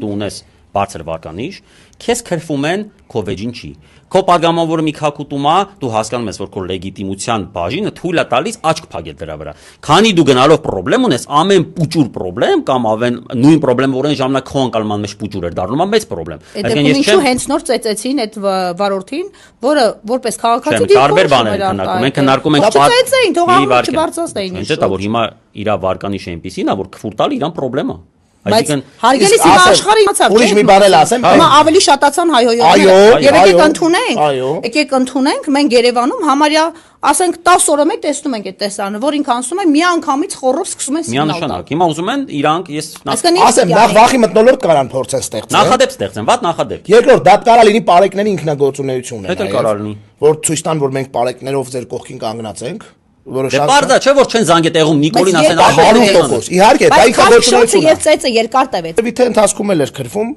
դու ունես բարձր վարկանիշ, քեզ քրվում են քո վեճին չի։ Քո պատգամավորը մի քակուտում է, դու հասկանում ես, որ քո լեգիտիմության բաժինը թույլ է տալիս աչք փակել դրա վրա։ Քանի դու գնալով պրոբլեմ ունես, ամեն պուճուր պրոբլեմ կամ ավեն նույն պրոբլեմը, որ այն ժամանակ քո անկալման մեջ պուճուր էր դառնում, մեծ պրոբլեմ։ Այսինքն ինչու հենց նոր ծեծեցին այդ վարորդին, որը որպես քաղաքացի տարբեր բաներ քննարկում ենք, քննարկում ենք ծեծեցին, թող ամեն չբարձրացնեին։ Ինչ է դա, որ հիմա իր վարկանիշը այնպեսին է, որ քֆուր տալ իրան պրոբլեմա։ Այսինքն հարգելիս հիմա աշխարհի իմացավ, ուրիշ մի բան էլ ասեմ, հիմա ավելի շատացան հայհոյողները, եւ եկեք ընդունենք, մենք Երևանում համարյա ասենք 10 օրը մեկ տեսնում ենք այդ տեսարանը, որ ինքը անցնում է միանգամից խորով սկսում են սիգնալ տալ։ Միանշանակ, հիմա ուզում են իրանք ես ասեմ, նախ վախի մթնոլորտ կարան փորձեն ստեղծել։ Նախադեպ ստեղծեն, վատ նախադեպ։ Երկրորդ, դա կարա լինի պարեկների ինքնագործունեություն է։ Դա կարա լինի։ Որ ցույց տան, որ մենք պարեկներով ձեր կողքին կանգնած ենք։ Դե պարզա չէ որ չեն զանգետեղում Նիկոլին ասեն 100%։ Իհարկե, դա ինքնագործունություն է։ Բայց եւ ծեծը երկար տևեց։ Դե ընթացքում էլ էր քրվում։